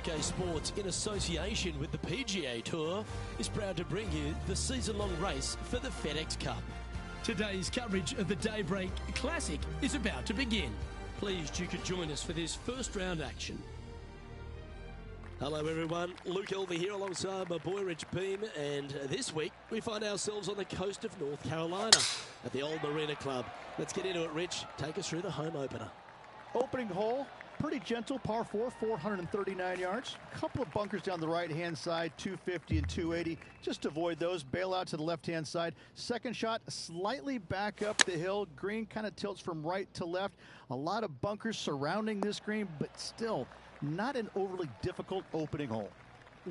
UK Sports, in association with the PGA Tour, is proud to bring you the season-long race for the FedEx Cup. Today's coverage of the Daybreak Classic is about to begin. Pleased you could join us for this first round action. Hello everyone, Luke Elvey here alongside my boy Rich Beam, and this week we find ourselves on the coast of North Carolina at the Old Marina Club. Let's get into it, Rich. Take us through the home opener. Opening hole, pretty gentle, par 4, 439 yards. Couple of bunkers down the right-hand side, 250 and 280. Just avoid those. Bail out to the left-hand side. Second shot, slightly back up the hill. Green kind of tilts from right to left. A lot of bunkers surrounding this green, but still not an overly difficult opening hole.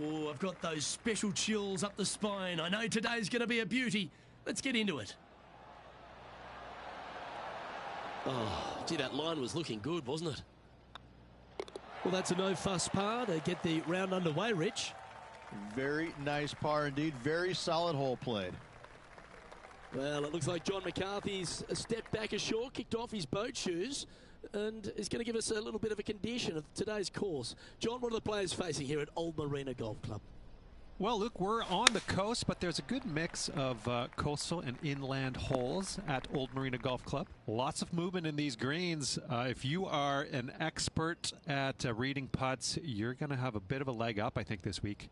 Oh, I've got those special chills up the spine. I know today's going to be a beauty. Let's get into it. Oh, gee, that line was looking good, wasn't it? Well, that's a no-fuss par to get the round underway, Rich. Very nice par indeed. Very solid hole played. Well, it looks like John McCarthy's stepped back ashore, kicked off his boat shoes, and is going to give us a little bit of a condition of today's course. John, what are the players facing here at Old Marina Golf Club? Well, Luke, we're on the coast, but there's a good mix of coastal and inland holes at Old Marina Golf Club. Lots of movement in these greens. If you are an expert at reading putts, you're going to have a bit of a leg up, I think, this week.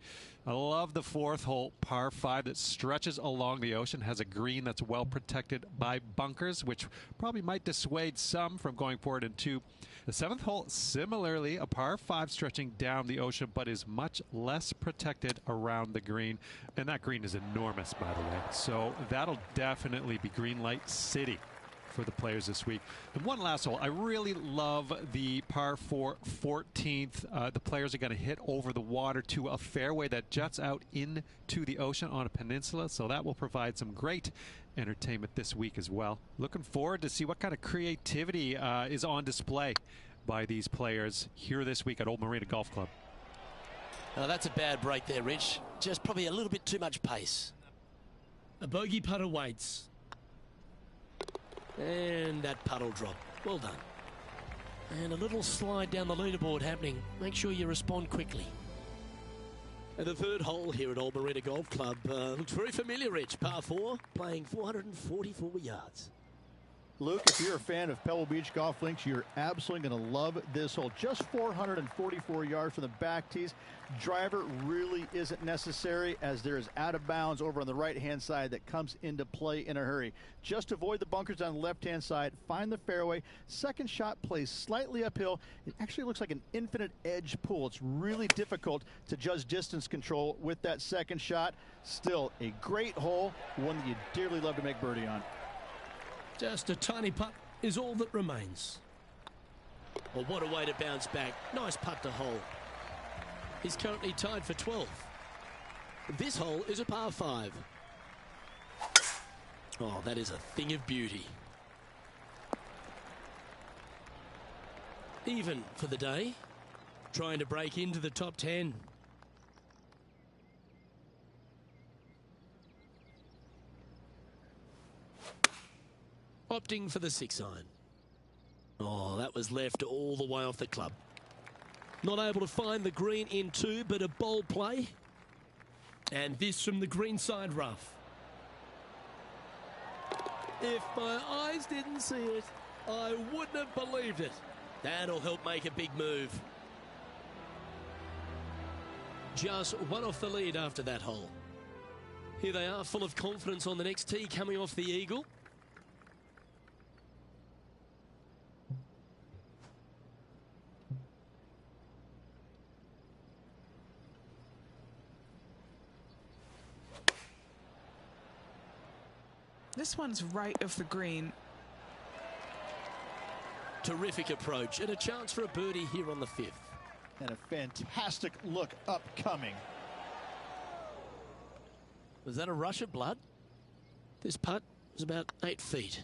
I love the fourth hole, par 5, that stretches along the ocean, has a green that's well protected by bunkers, which probably might dissuade some from going forward into the seventh hole. Similarly, a par 5 stretching down the ocean, but is much less protected around the green, and that green is enormous, by the way, so that'll definitely be green light city for the players this week. And one last hole, I really love the par 4 14th. The players are going to hit over the water to a fairway that juts out into the ocean on a peninsula, so that will provide some great entertainment this week as well. Looking forward to see what kind of creativity is on display by these players here this week at Old Marina Golf Club. Oh, that's a bad break there, Rich. Just probably a little bit too much pace. A bogey putt awaits. And that putt will drop. Well done. And a little slide down the leaderboard happening. Make sure you respond quickly. And the third hole here at Old Marina Golf Club looks very familiar, Rich. Par 4, playing 444 yards. Luke, if you're a fan of Pebble Beach Golf Links, you're absolutely going to love this hole. Just 444 yards from the back tees. Driver really isn't necessary, as there is out of bounds over on the right-hand side that comes into play in a hurry. Just avoid the bunkers on the left-hand side. Find the fairway. Second shot plays slightly uphill. It actually looks like an infinite edge pool. It's really difficult to judge distance control with that second shot. Still a great hole, one that you'd dearly love to make birdie on. Just a tiny putt is all that remains. Well, what a way to bounce back. Nice putt to hole. He's currently tied for 12th. This hole is a par 5. Oh, that is a thing of beauty. Even for the day. Trying to break into the top 10. Opting for the 6-iron. Oh, that was left all the way off the club. Not able to find the green in 2, but a bold play. And this from the green side rough. If my eyes didn't see it, I wouldn't have believed it. That'll help make a big move. Just one off the lead after that hole. Here they are, full of confidence on the next tee, coming off the eagle. This one's right of the green. Terrific approach and a chance for a birdie here on the 5th. And a fantastic look upcoming. Was that a rush of blood? This putt was about 8 feet.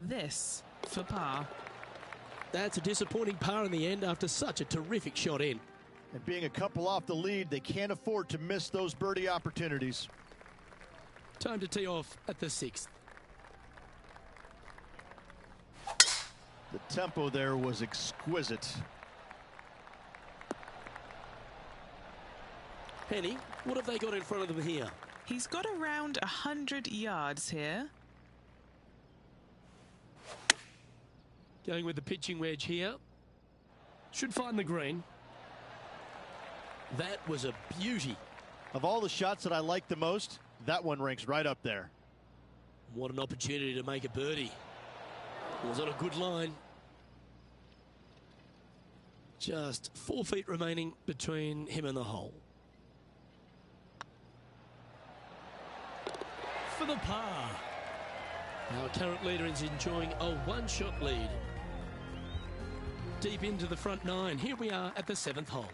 This for par. That's a disappointing par in the end after such a terrific shot in. And being a couple off the lead, they can't afford to miss those birdie opportunities. Time to tee off at the 6th. The tempo there was exquisite. Henny, what have they got in front of them here? He's got around 100 yards here. Going with the pitching wedge here. Should find the green. That was a beauty. Of all the shots that I like the most, that one ranks right up there. What an opportunity to make a birdie. It was on a good line. Just 4 feet remaining between him and the hole. For the par. Our current leader is enjoying a one-shot lead. Deep into the front 9. Here we are at the 7th hole.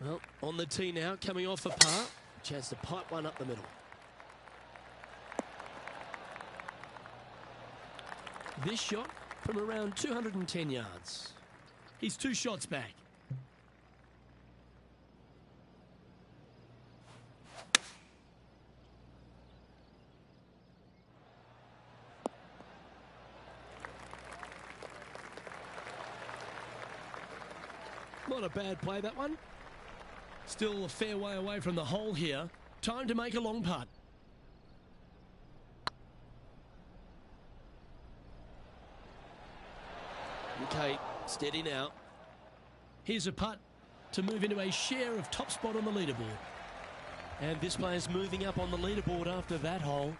Well, on the tee now, coming off a par. Chance to pipe one up the middle. This shot from around 210 yards. He's 2 shots back. Not a bad play, that one. Still a fair way away from the hole here. Time to make a long putt. Okay, steady now. Here's a putt to move into a share of top spot on the leaderboard. And this player's moving up on the leaderboard after that hole.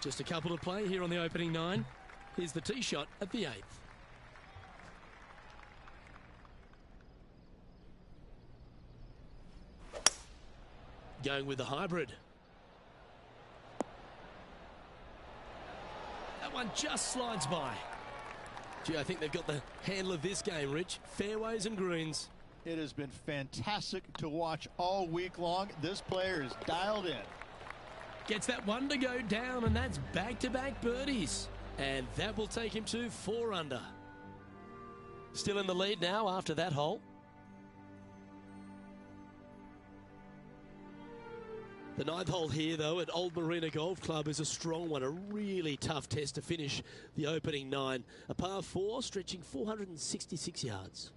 Just a couple to play here on the opening 9. Here's the tee shot at the 8th. Going with the hybrid. That one just slides by. Gee, I think they've got the handle of this game, Rich. Fairways and greens. It has been fantastic to watch all week long. This player is dialed in. Gets that one to go down, and that's back-to-back birdies. And that will take him to 4 under. Still in the lead now after that hole. The 9th hole here, though, at Old Marina Golf Club is a strong one. A really tough test to finish the opening 9. A par 4 stretching 466 yards.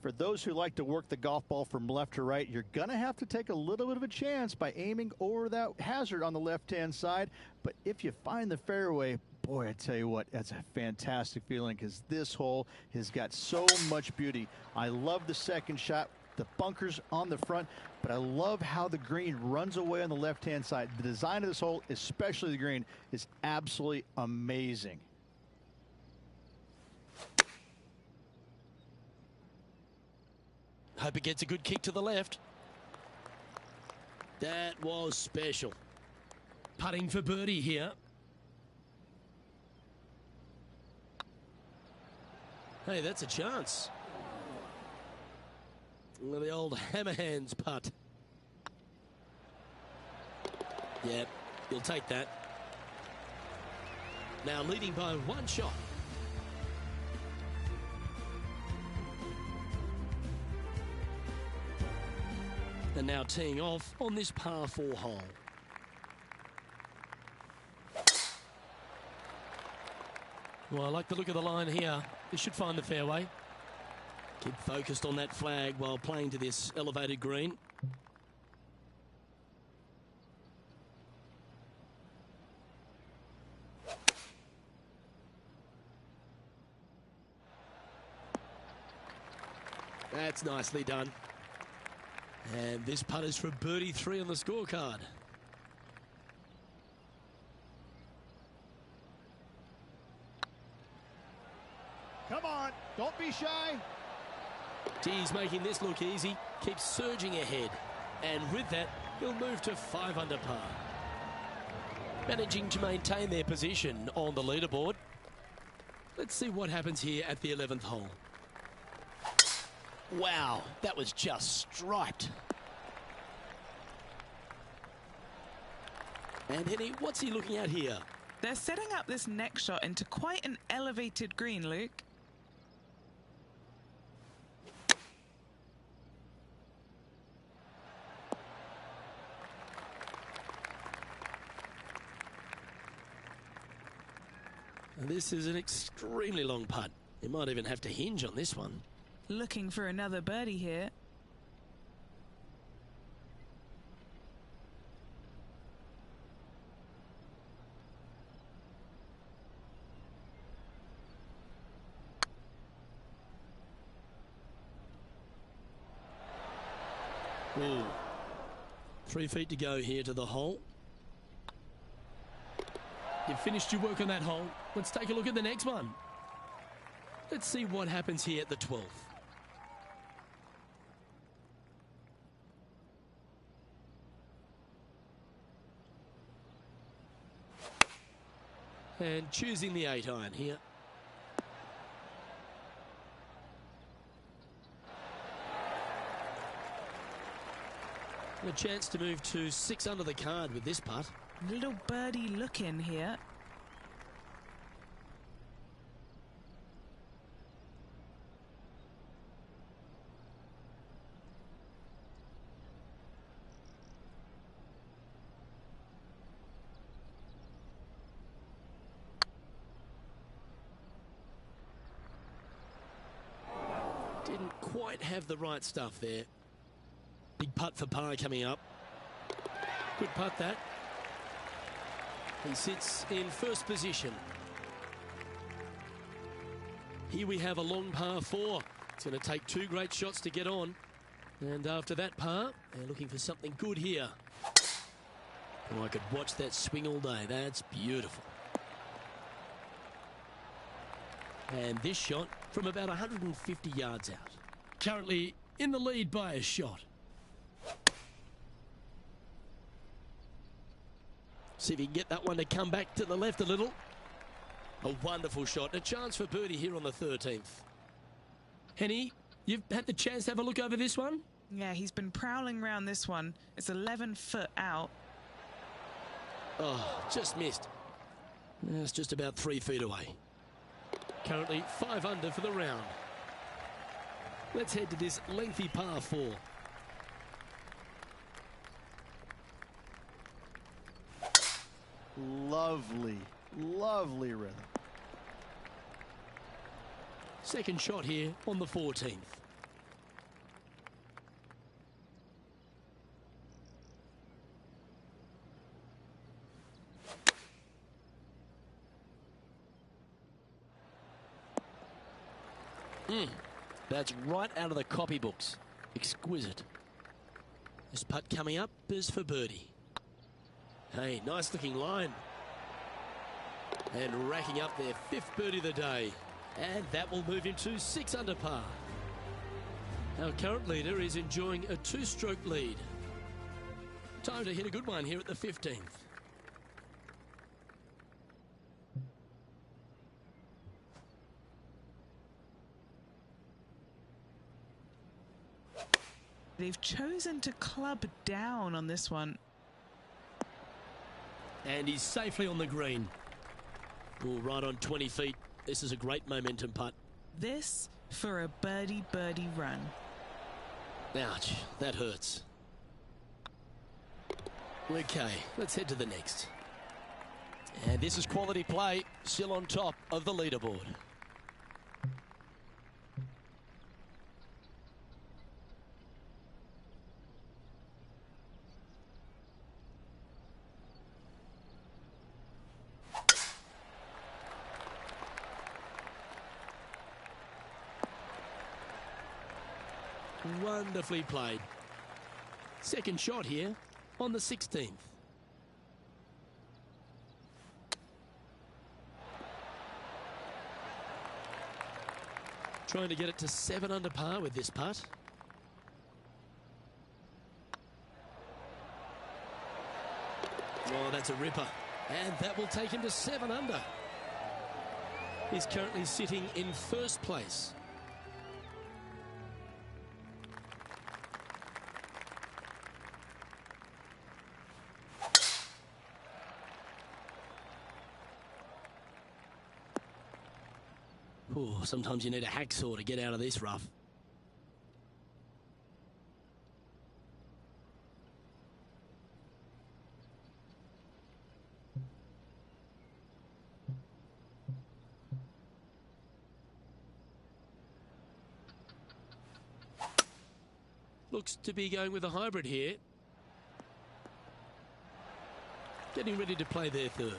For those who like to work the golf ball from left to right, you're going to have to take a little bit of a chance by aiming over that hazard on the left-hand side. But if you find the fairway, boy, I tell you what, that's a fantastic feeling because this hole has got so much beauty. I love the second shot. The bunkers on the front, but I love how the green runs away on the left-hand side. The design of this hole, especially the green, is absolutely amazing. Hope it gets a good kick to the left. That was special. Putting for birdie here. Hey, that's a chance. The old hammer hands putt. Yep, he'll take that. Now leading by 1 shot. And now teeing off on this par 4 hole. Well, I like the look of the line here. This should find the fairway. Keep focused on that flag while playing to this elevated green. That's nicely done. And this putt is for birdie 3 on the scorecard. Come on, don't be shy. He's making this look easy, keeps surging ahead, and with that, he'll move to 5 under par. Managing to maintain their position on the leaderboard. Let's see what happens here at the 11th hole. Wow, that was just striped. And Henny, what's he looking at here? They're setting up this next shot into quite an elevated green, Luke. And this is an extremely long putt. You might even have to hinge on this one. Looking for another birdie here. Ooh. 3 feet to go here to the hole. You've finished your work on that hole. Let's take a look at the next one. Let's see what happens here at the 12th. And choosing the 8-iron here. And a chance to move to 6 under the card with this putt. Little birdie look in here. Didn't quite have the right stuff there. Big putt for par coming up. Good putt that. He sits in first position. Here we have a long par 4. It's going to take 2 great shots to get on. And after that par, they're looking for something good here. Oh, I could watch that swing all day. That's beautiful. And this shot from about 150 yards out. Currently in the lead by a shot. See if he can get that one to come back to the left a little. A wonderful shot. A chance for birdie here on the 13th. Henny, you've had the chance to have a look over this one? Yeah, he's been prowling around this one. It's 11 foot out. Oh, just missed. It's just about 3 feet away. Currently 5 under for the round. Let's head to this lengthy par 4. Lovely, lovely rhythm. Second shot here on the 14th. That's right out of the copybooks. Exquisite. This putt coming up is for birdie. Hey, nice looking line. And racking up their 5th birdie of the day. And that will move him to 6 under par. Our current leader is enjoying a 2-stroke lead. Time to hit a good one here at the 15th. They've chosen to club down on this one. And he's safely on the green. Oh, right on 20 feet. This is a great momentum putt. This for a birdie run. Ouch, that hurts. Okay, let's head to the next. And this is quality play, still on top of the leaderboard. Wonderfully played. Second shot here on the 16th. Trying to get it to 7 under par with this putt. Oh, that's a ripper. And that will take him to 7 under. He's currently sitting in first place. Ooh, sometimes you need a hacksaw to get out of this rough. Looks to be going with a hybrid here. Getting ready to play their third.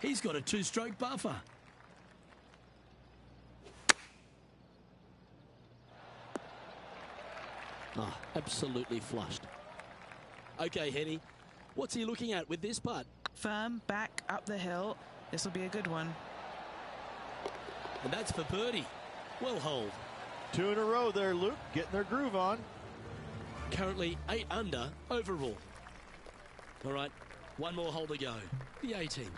He's got a 2-stroke buffer. Oh, absolutely flushed. Okay, Henny, what's he looking at with this putt? Firm back up the hill. This will be a good one. And that's for birdie. Well holed. 2 in a row there, Luke, getting their groove on. Currently 8 under overall. All right, one more hole to go. The 18th.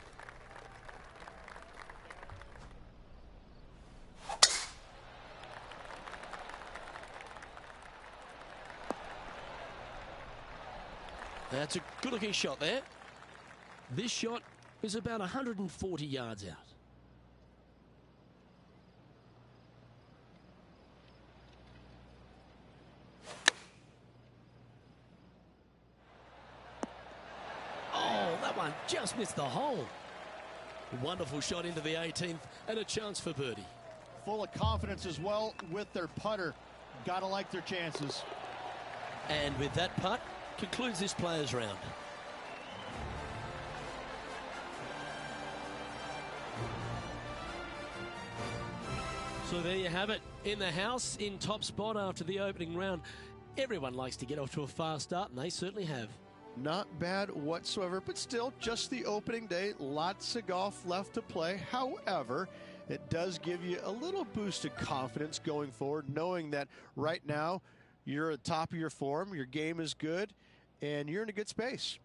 That's a good-looking shot there. This shot is about 140 yards out. Oh, that one just missed the hole. Wonderful shot into the 18th and a chance for birdie. Full of confidence as well with their putter. Gotta like their chances. And with that putt, concludes this players round. So there you have it. In the house, in top spot after the opening round. Everyone likes to get off to a fast start, and they certainly have. Not bad whatsoever, but still just the opening day. Lots of golf left to play. However, it does give you a little boost of confidence going forward, knowing that right now you're at the top of your form, your game is good, and you're in a good space.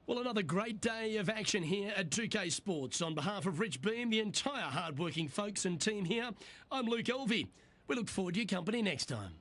Well, another great day of action here at 2K Sports. On behalf of Rich Beam, the entire hard-working folks and team here, I'm Luke Elvey. We look forward to your company next time.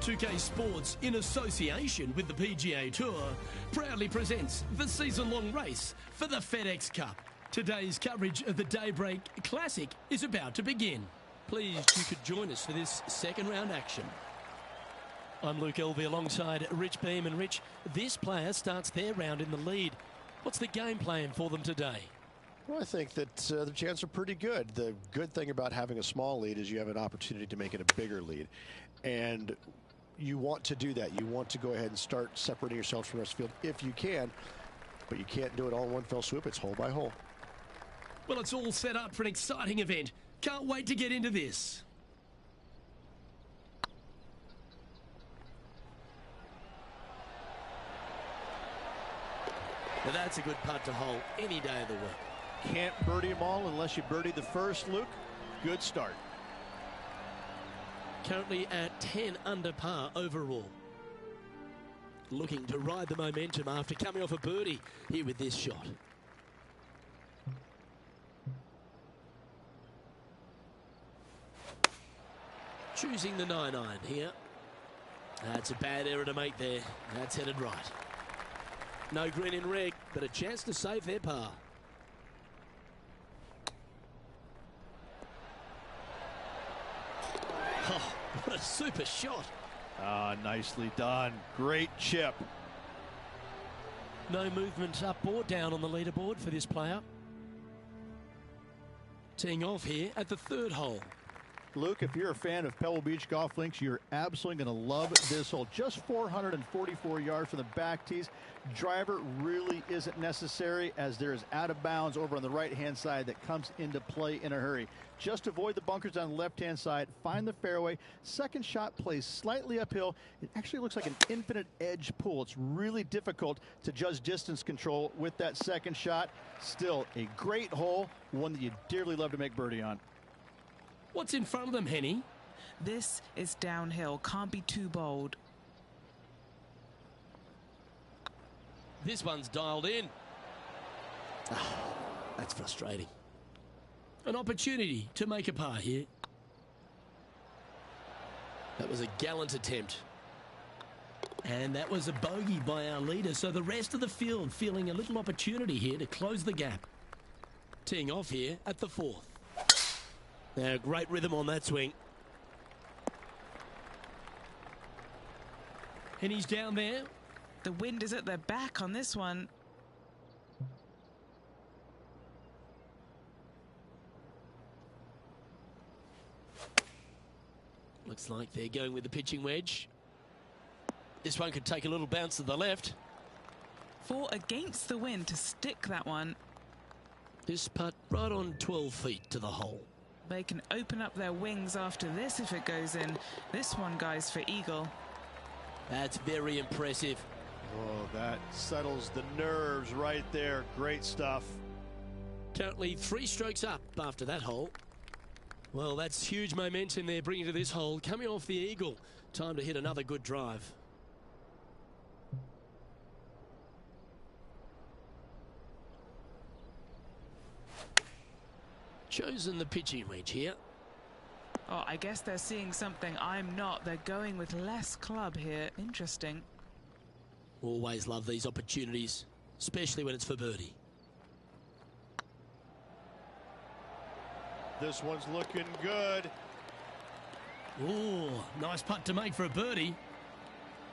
.2K Sports, in association with the PGA Tour, proudly presents the season-long race for the FedEx Cup. Today's coverage of the Daybreak Classic is about to begin. Pleased you could join us for this second round action. I'm Luke Elvey alongside Rich Beam. And Rich, this player starts their round in the lead. What's the game plan for them today? Well, I think that the chances are pretty good. The good thing about having a small lead is you have an opportunity to make it a bigger lead. And you want to do that. You want to go ahead and start separating yourself from the rest of the field if you can, but you can't do it all in one fell swoop. It's hole by hole. Well, it's all set up for an exciting event. Can't wait to get into this. Now that's a good putt to hole any day of the week. Can't birdie them all unless you birdie the first, Luke. Good start. Currently at 10 under par overall. Looking to ride the momentum after coming off a birdie here with this shot. Choosing the 9-iron here. That's a bad error to make there. That's headed right. No green in red, but a chance to save their par. Oh, what a super shot. Ah, nicely done. Great chip. No movement up or down on the leaderboard for this player. Teeing off here at the third hole. Luke, if you're a fan of Pebble Beach Golf Links, you're absolutely going to love this hole. Just 444 yards from the back tees. Driver really isn't necessary, as there is out of bounds over on the right-hand side that comes into play in a hurry. Just avoid the bunkers on the left-hand side. Find the fairway. Second shot plays slightly uphill. It actually looks like an infinite edge pull. It's really difficult to judge distance control with that second shot. Still a great hole, one that you dearly love to make birdie on. What's in front of them, Henny? This is downhill. Can't be too bold. This one's dialed in. Ah, that's frustrating. An opportunity to make a par here. That was a gallant attempt. And that was a bogey by our leader, so the rest of the field feeling a little opportunity here to close the gap. Teeing off here at the fourth. Now, great rhythm on that swing. And he's down there The wind is at their back on this one. Looks like they're going with the pitching wedge. This one could take a little bounce to the left. 4 against the wind to stick that one. This putt right on 12 feet to the hole. They can open up their wings after this if it goes in. This one, guys, for eagle. That's very impressive. Oh, that settles the nerves right there. Great stuff. Currently 3 strokes up after that hole. Well, that's huge momentum they're bringing to this hole. Coming off the eagle. Time to hit another good drive. Chosen the pitching wedge here. Oh, I guess they're seeing something I'm not. They're going with less club here. Interesting. Always love these opportunities, especially when it's for birdie. This one's looking good. Oh, nice putt to make for a birdie.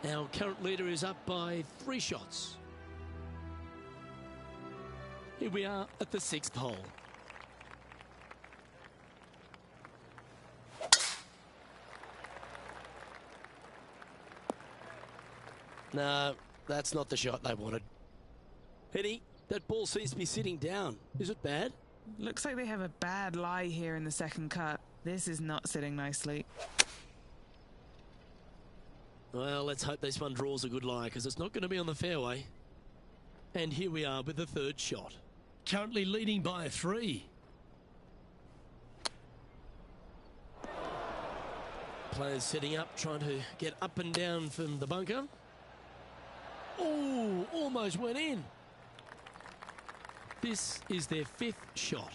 Our current leader is up by 3 shots. Here we are at the 6th hole. No, that's not the shot they wanted. Eddie, that ball seems to be sitting down. Is it bad? Looks like they have a bad lie here in the second cut. This is not sitting nicely. Well, let's hope this one draws a good lie, because it's not going to be on the fairway. And here we are with the 3rd shot. Currently leading by 3. Players setting up, trying to get up and down from the bunker. Oh, almost went in. This is their 5th shot.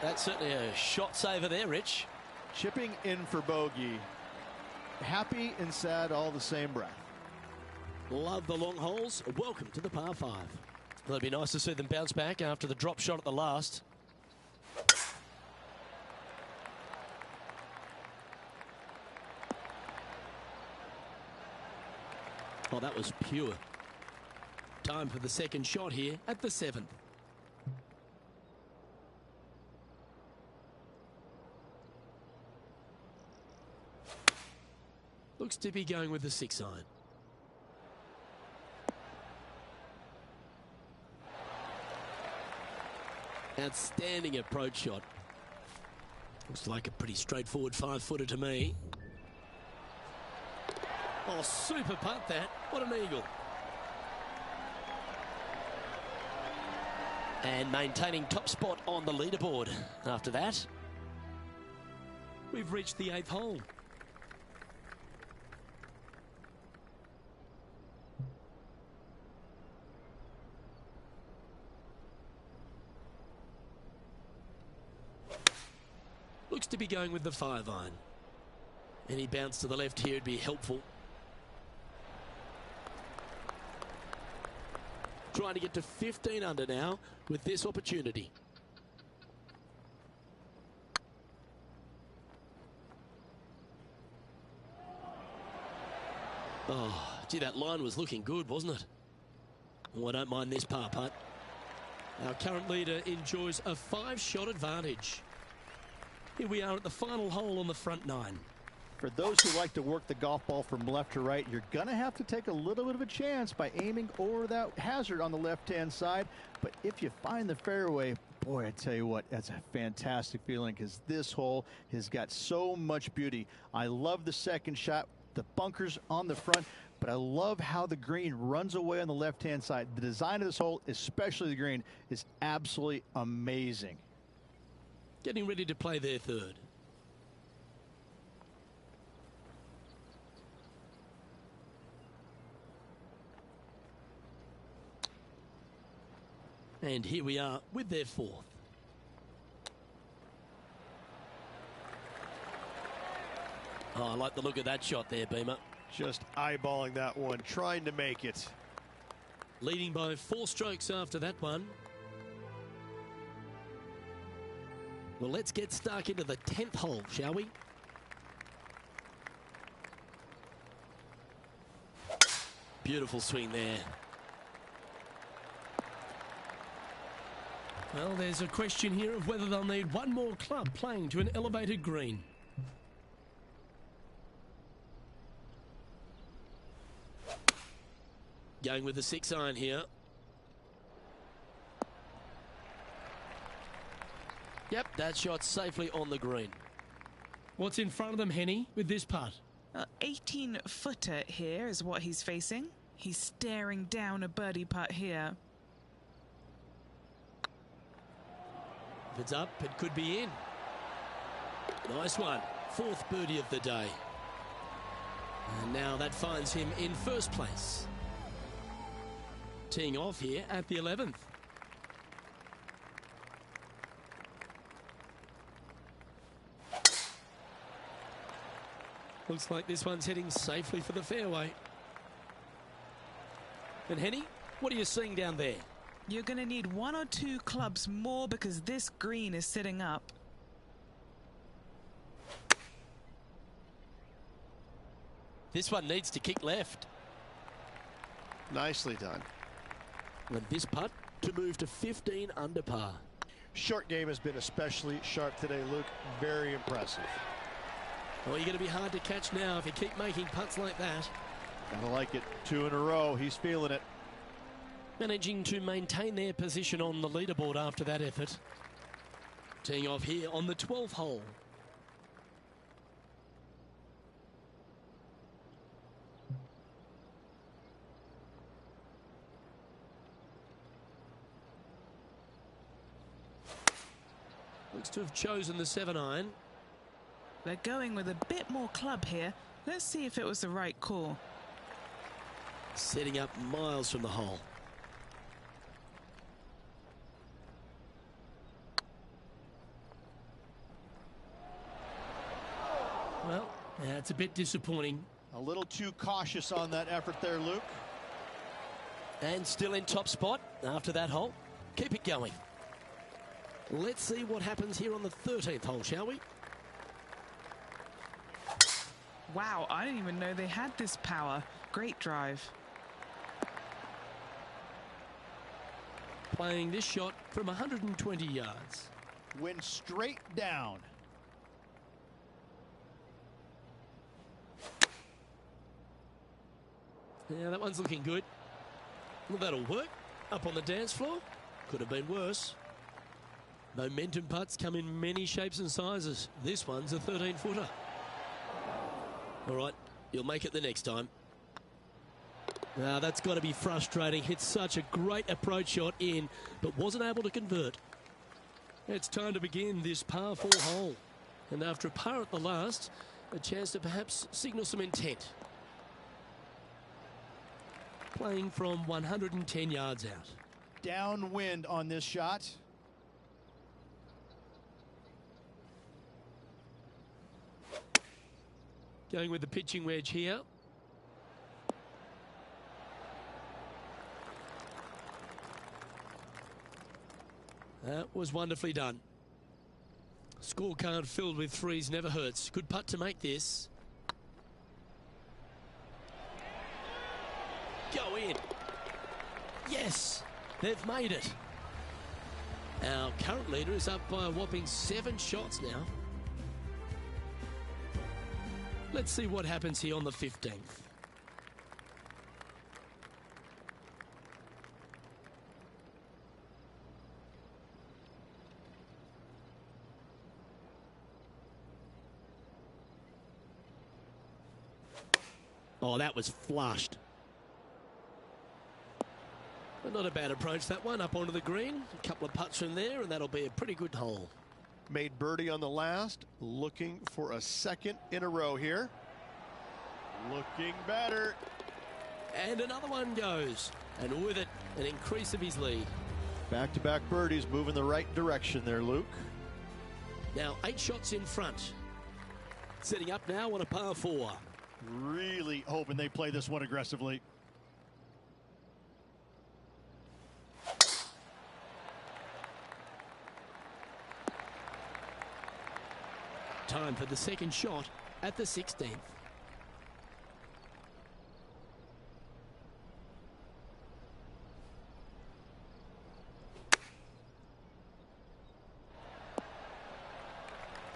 That's certainly a shot saver there, Rich. Chipping in for bogey. Happy and sad all the same breath. Love the long holes. Welcome to the par 5. Well, it'd be nice to see them bounce back after the drop shot at the last. Oh, that was pure. Time for the 2nd shot here at the 7th. Looks to be going with the 6 iron. Outstanding approach shot. Looks like a pretty straightforward 5-footer to me. Oh, super putt that. What an eagle. And maintaining top spot on the leaderboard. After that, we've reached the 8th hole. Looks to be going with the 5 iron. Any bounce to the left here would be helpful. Trying to get to 15 under now with this opportunity. Oh, gee, that line was looking good, wasn't it? Oh, I don't mind this par putt. Our current leader enjoys a 5-shot advantage. Here we are at the final hole on the front 9. For those who like to work the golf ball from left to right, you're going to have to take a little bit of a chance by aiming over that hazard on the left-hand side. But if you find the fairway, boy, I tell you what, that's a fantastic feeling, because this hole has got so much beauty. I love the 2nd shot, the bunkers on the front, but I love how the green runs away on the left-hand side. The design of this hole, especially the green, is absolutely amazing. Getting ready to play their 3rd. And here we are with their 4th. Oh, I like the look of that shot there, Beamer. Just eyeballing that one, trying to make it. Leading by 4 strokes after that one. Well, let's get stuck into the 10th hole, shall we? Beautiful swing there. Well, there's a question here of whether they'll need one more club playing to an elevated green. Going with the 6-iron here. Yep, that shot safely on the green. What's in front of them, Henny, with this putt? 18-footer here is what he's facing. He's staring down a birdie putt here. If it's up, it could be in. Nice one. 4th birdie of the day. And now that finds him in first place. Teeing off here at the 11th. Looks like this one's heading safely for the fairway. And Henny, what are you seeing down there? You're going to need 1 or 2 clubs more because this green is sitting up. This one needs to kick left. Nicely done. And this putt to move to 15 under par. Short game has been especially sharp today, Luke. Very impressive. Well, you're going to be hard to catch now if you keep making putts like that. Gotta like it. 2 in a row. He's feeling it. Managing to maintain their position on the leaderboard after that effort. Teeing off here on the 12th hole. Looks to have chosen the 7-iron. They're going with a bit more club here. Let's see if it was the right call. Setting up miles from the hole. Well, that's a bit disappointing. A little too cautious on that effort there, Luke. And still in top spot after that hole. Keep it going. Let's see what happens here on the 13th hole, shall we? Wow, I didn't even know they had this power. Great drive. Playing this shot from 120 yards. Went straight down. Yeah, that one's looking good. Well, that'll work. Up on the dance floor. Could have been worse. Momentum putts come in many shapes and sizes. This one's a 13-footer. All right, you'll make it the next time. Now, that's got to be frustrating. Hit such a great approach shot in, but wasn't able to convert. It's time to begin this par 4 hole. And after a par at the last, a chance to perhaps signal some intent. Playing from 110 yards out. Downwind on this shot. Going with the pitching wedge here. That was wonderfully done. Scorecard filled with threes never hurts. Good putt to make this. Go in. Yes, they've made it. Our current leader is up by a whopping 7 shots now. Let's see what happens here on the 15th. Oh, that was flushed. But not a bad approach, that one, up onto the green. A couple of putts from there, and that'll be a pretty good hole. Made birdie on the last, looking for a 2nd in a row here. Looking better. And another one goes. And with it, an increase of his lead. Back-to-back birdies, moving the right direction there, Luke. Now 8 shots in front. Setting up now on a par 4. Really hoping they play this one aggressively. time for the second shot at the 16th.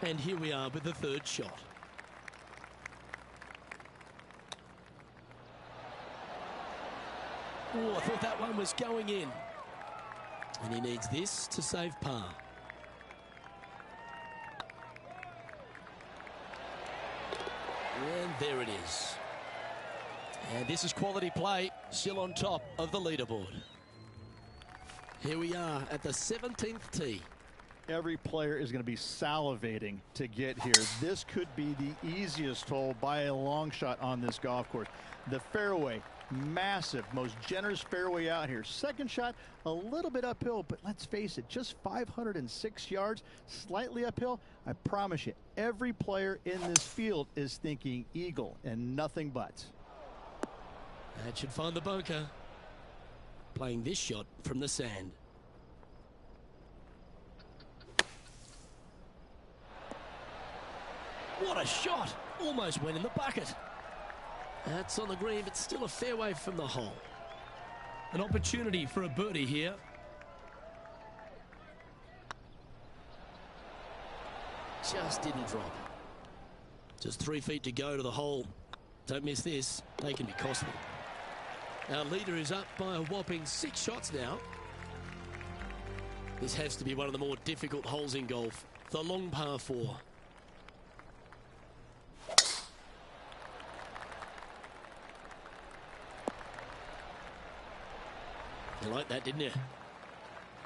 And here we are with the third shot. Oh, I thought that one was going in. And he needs this to save par. And there it is. And this is quality play, still on top of the leaderboard. Here we are at the 17th tee. Every player is going to be salivating to get here. This could be the easiest hole by a long shot on this golf course. The fairway, massive, most generous fairway out here. Second shot, a little bit uphill, but let's face it, just 506 yards, slightly uphill. I promise you, every player in this field is thinking eagle and nothing but. That should find the bunker. Playing this shot from the sand. What a shot! Almost went in the bucket. That's on the green, but still a fair way from the hole. An opportunity for a birdie here. Just didn't drop. Just 3 feet to go to the hole. Don't miss this. They can be costly. Our leader is up by a whopping 6 shots now. This has to be one of the more difficult holes in golf. The long par 4. You like that, didn't you?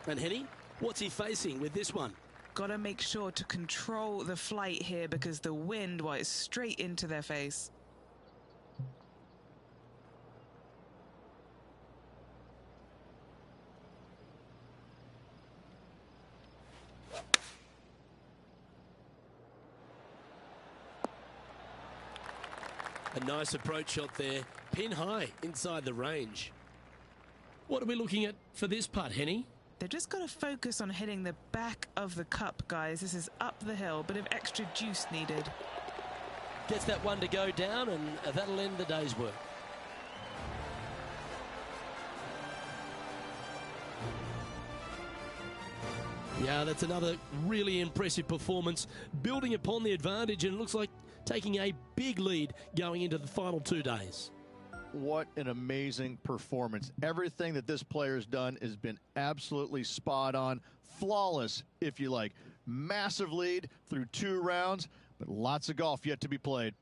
And Henny, what's he facing with this one? Got to make sure to control the flight here because the wind, well, is straight into their face. A nice approach shot there. Pin high inside the range. What are we looking at for this putt, Henny? They've just got to focus on hitting the back of the cup, guys. This is up the hill, bit of extra juice needed. Gets that one to go down, and that'll end the day's work. Yeah, that's another really impressive performance, building upon the advantage, and it looks like taking a big lead going into the final 2 days. What an amazing performance. Everything that this player has done has been absolutely spot on, flawless, if you like. Massive lead through 2 rounds, but lots of golf yet to be played.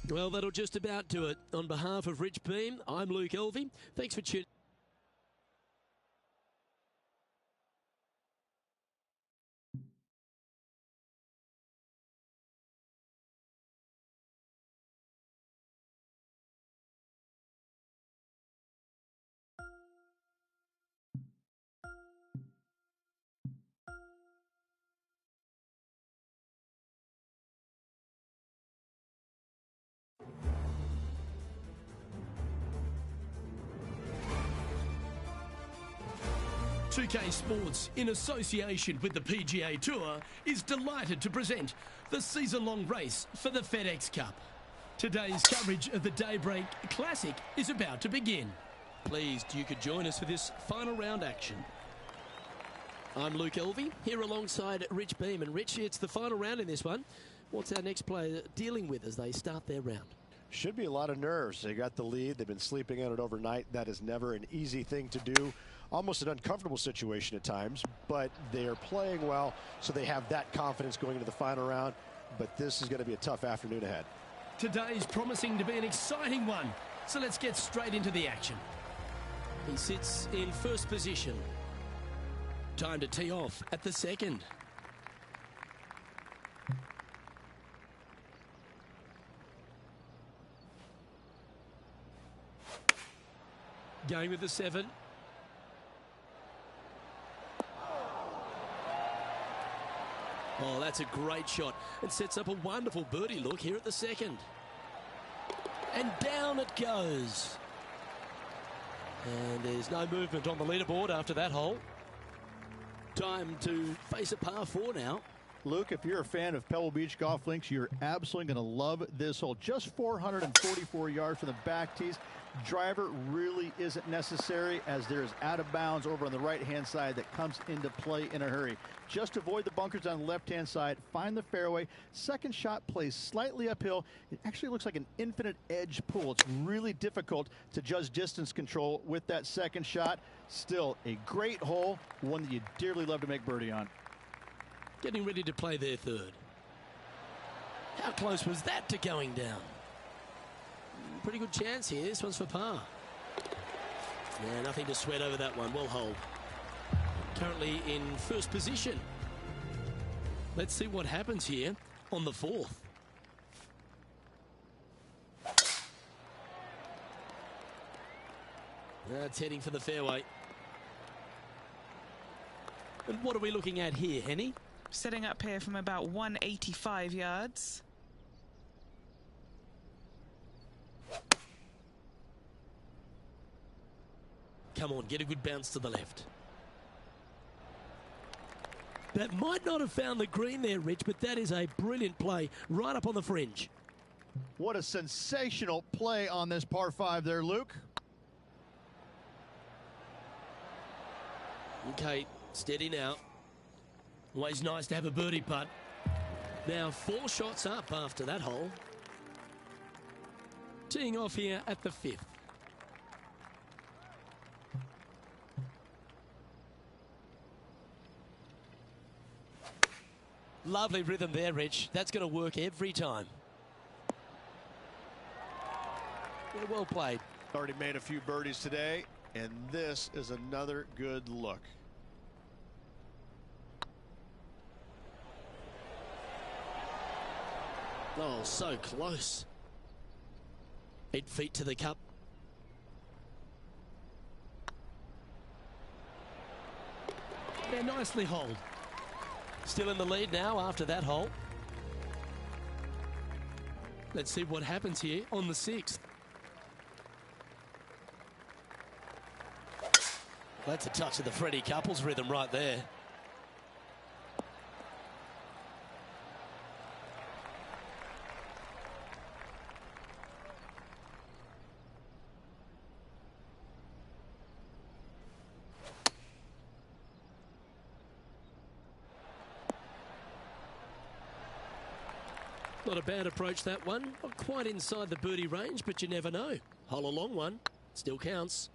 Well, that'll just about do it. On behalf of Rich Beam, I'm Luke Elvey. Thanks for tuning. UK Sports, in association with the PGA Tour, is delighted to present the season-long race for the FedEx Cup. Today's coverage of the Daybreak Classic is about to begin. Pleased you could join us for this final round action. I'm Luke Elvey, here alongside Rich Beam. And Rich, it's the final round in this one. What's our next player dealing with as they start their round? Should be a lot of nerves. They got the lead. They've been sleeping on it overnight. That is never an easy thing to do. Almost an uncomfortable situation at times, but they are playing well, so they have that confidence going into the final round. But this is going to be a tough afternoon ahead. Today's promising to be an exciting one, so let's get straight into the action. He sits in first position. Time to tee off at the second. Going with the 7. Oh, that's a great shot and sets up a wonderful birdie look here at the second. And down it goes. And there's no movement on the leaderboard after that hole. Time to face a par 4 now. Luke, if you're a fan of Pebble Beach Golf Links, you're absolutely going to love this hole. Just 444 yards from the back tees. Driver really isn't necessary, as there's out of bounds over on the right-hand side that comes into play in a hurry. Just avoid the bunkers on the left-hand side, find the fairway. Second shot plays slightly uphill. It actually looks like an infinite edge pool. It's really difficult to judge distance control with that second shot. Still a great hole, one that you dearly love to make birdie on. Getting ready to play their third. How close was that to going down? Pretty good chance here. This one's for par. Yeah, nothing to sweat over that one. Well hold. Currently in first position. Let's see what happens here on the fourth. That's heading for the fairway. And what are we looking at here, Henny? Setting up here from about 185 yards. Come on, get a good bounce to the left. That might not have found the green there, Rich, but that is a brilliant play right up on the fringe. What a sensational play on this par 5 there, Luke. Okay, steady now. Always nice to have a birdie putt. Now 4 shots up after that hole. Teeing off here at the 5th. Lovely rhythm there, Rich. That's going to work every time. Yeah, well played. Already made a few birdies today, and this is another good look. Oh, so close. 8 feet to the cup. Yeah, nicely holed. Still in the lead now after that hole. Let's see what happens here on the 6th. That's a touch of the Freddie Couples rhythm right there. Not a bad approach, that one. Not quite inside the birdie range, but you never know. Hole a long one. Still counts.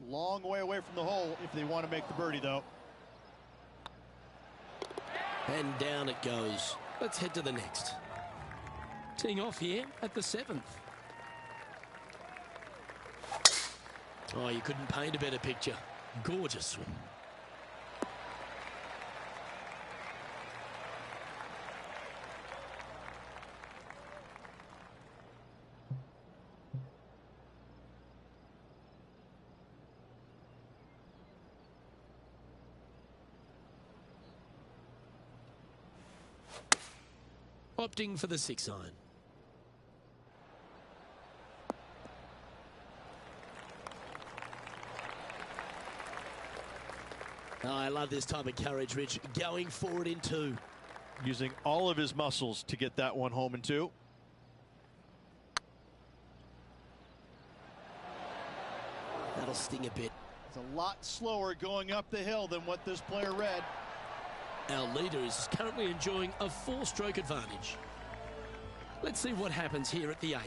Long way away from the hole if they want to make the birdie, though. And down it goes. Let's head to the next. Teeing off here at the 7th. Oh, you couldn't paint a better picture. Gorgeous swing. Opting for the 6 iron. Oh, I love this type of courage, Rich. Going forward in 2. Using all of his muscles to get that one home in 2. That'll sting a bit. It's a lot slower going up the hill than what this player read. Our leader is currently enjoying a 4-stroke advantage. Let's see what happens here at the 8th.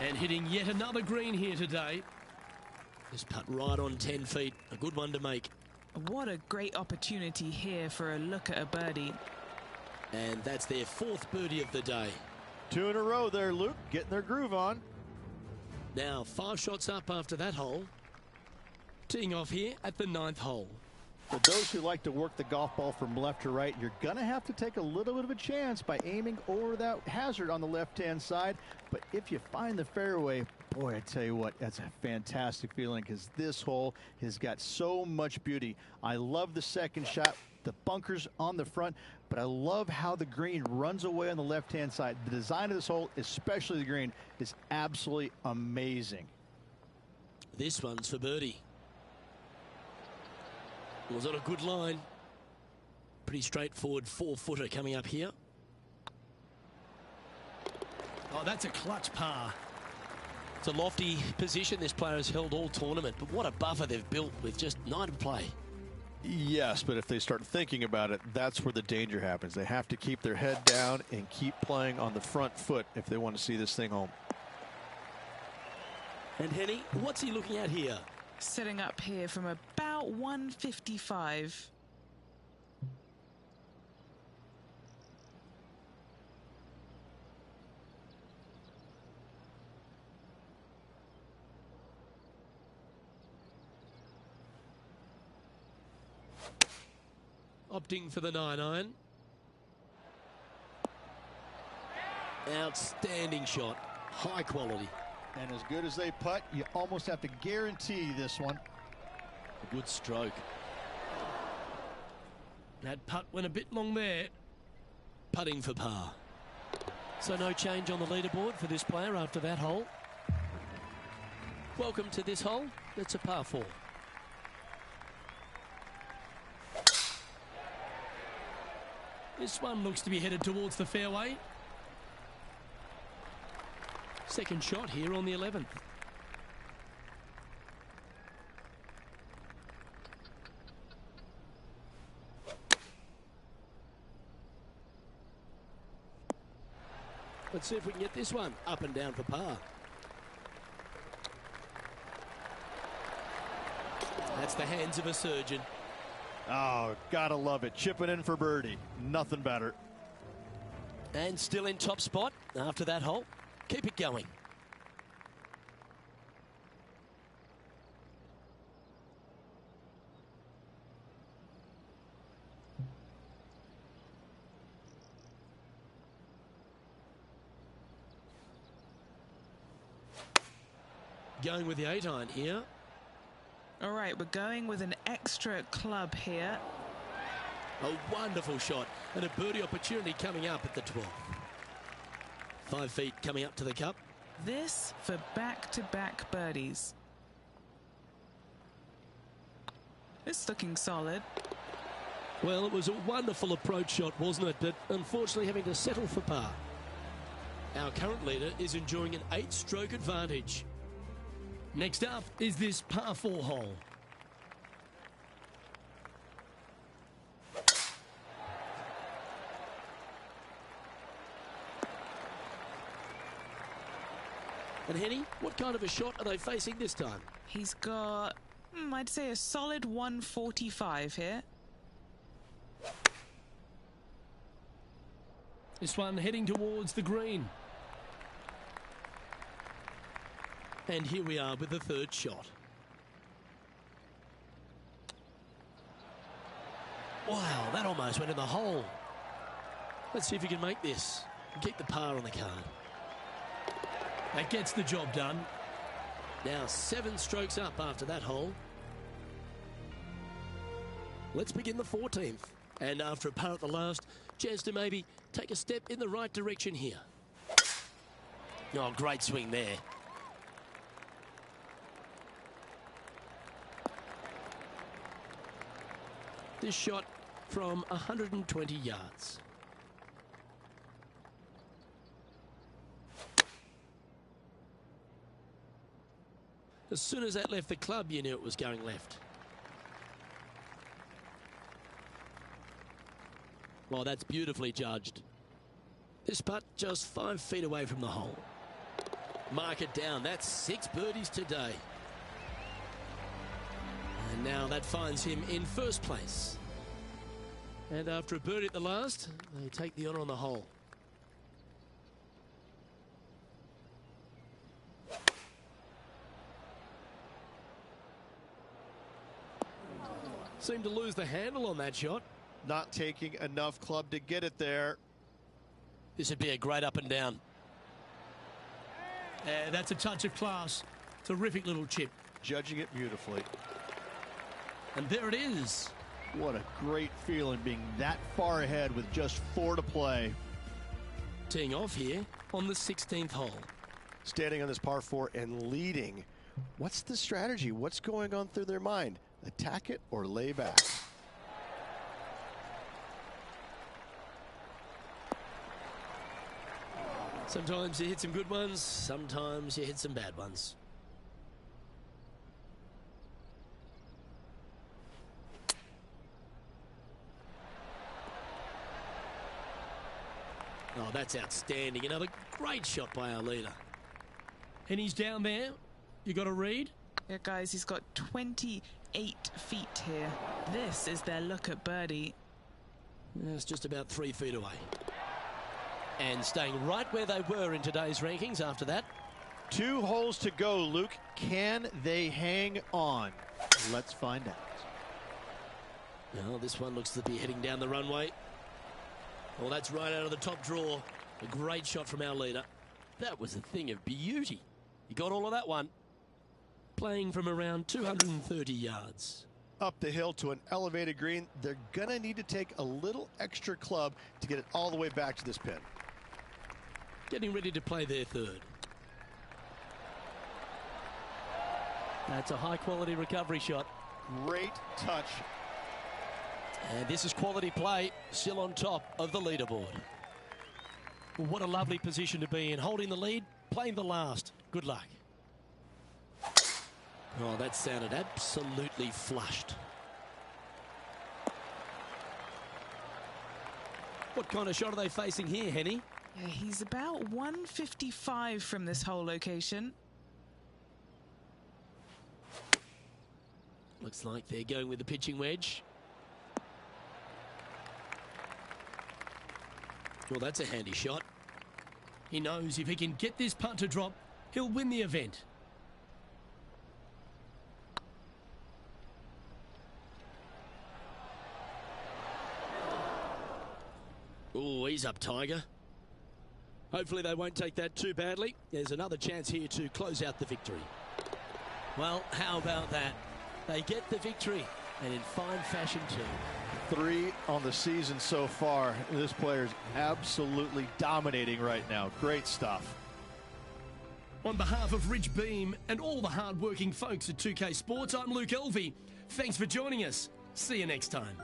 And hitting yet another green here today. This putt right on 10 feet. A good one to make. What a great opportunity here for a look at a birdie. And that's their 4th birdie of the day. 2 in a row there, Luke. Getting their groove on. Now 5 shots up after that hole. Teeing off here at the 9th hole. For those who like to work the golf ball from left to right, you're going to have to take a little bit of a chance by aiming over that hazard on the left-hand side. But if you find the fairway, boy, I tell you what, that's a fantastic feeling because this hole has got so much beauty. I love the second shot, the bunkers on the front, but I love how the green runs away on the left-hand side. The design of this hole, especially the green, is absolutely amazing. This one's for birdie. Was on a good line. Pretty straightforward 4-footer coming up here. Oh, that's a clutch par. It's a lofty position this player has held all tournament, but what a buffer they've built with just 9 to play. Yes, but if they start thinking about it, that's where the danger happens. They have to keep their head down and keep playing on the front foot if they want to see this thing home. And Henny, what's he looking at here? Setting up here from about 155. Opting for the 9-iron. Outstanding shot. High quality. And as good as they putt, you almost have to guarantee this one. A good stroke. That putt went a bit long there. Putting for par. So no change on the leaderboard for this player after that hole. Welcome to this hole. It's a par 4. This one looks to be headed towards the fairway. Second shot here on the 11th. Let's see if we can get this one up and down for par. That's the hands of a surgeon. Oh, gotta love it. Chipping in for birdie. Nothing better. And still in top spot after that hole. Keep it going. Going with the 8-iron here. All right, we're going with an extra club here. A wonderful shot and a birdie opportunity coming up at the 12. 5 feet coming up to the cup. This for back-to-back birdies. It's looking solid. Well, it was a wonderful approach shot, wasn't it? But unfortunately having to settle for par. Our current leader is enjoying an 8-stroke advantage. Next up is this par 4 hole. And Henny, what kind of a shot are they facing this time? He's got, I'd say a solid 145 here. This one heading towards the green. And here we are with the 3rd shot. Wow, that almost went in the hole. Let's see if he can make this and keep the par on the card. That gets the job done. Now 7 strokes up after that hole. Let's begin the 14th. And after a par at the last, chance to maybe take a step in the right direction here. Oh, great swing there. This shot from 120 yards. As soon as that left the club, you knew it was going left. Well, that's beautifully judged. This putt just 5 feet away from the hole. Mark it down. That's 6 birdies today. And now that finds him in first place. And after a birdie at the last, they take the honour on the hole. Seemed to lose the handle on that shot. Not taking enough club to get it there. This would be a great up and down. That's a touch of class. Terrific little chip. Judging it beautifully. And there it is. What a great feeling being that far ahead with just 4 to play. Teeing off here on the 16th hole. Standing on this par 4 and leading. What's the strategy? What's going on through their mind? Attack it or lay back? Sometimes you hit some good ones, sometimes you hit some bad ones. Oh, that's outstanding. Another great shot by our leader. And he's down there. You got to read. Yeah, guys, he's got 28 feet here. This is their look at birdie. It's just about 3 feet away. And staying right where they were in today's rankings after that. 2 holes to go, Luke. Can they hang on? Let's find out. Well, this one looks to be heading down the runway. Well, that's right out of the top draw. A great shot from our leader. That was a thing of beauty. He got all of that one. Playing from around 230 yards. Up the hill to an elevated green. They're going to need to take a little extra club to get it all the way back to this pin. Getting ready to play their third. That's a high-quality recovery shot. Great touch. And this is quality play, still on top of the leaderboard. What a lovely position to be in. Holding the lead, playing the last. Good luck. Oh, that sounded absolutely flushed. What kind of shot are they facing here, Henny? Yeah, he's about 155 from this hole location. Looks like they're going with the pitching wedge. Well, that's a handy shot. He knows if he can get this putt to drop, he'll win the event. Oh, he's up, Tiger. Hopefully they won't take that too badly. There's another chance here to close out the victory. Well, how about that? They get the victory, and in fine fashion too. 3 on the season so far. This player's absolutely dominating right now. Great stuff. On behalf of Rich Beam and all the hard-working folks at 2K Sports, I'm Luke Elvey. Thanks for joining us. See you next time.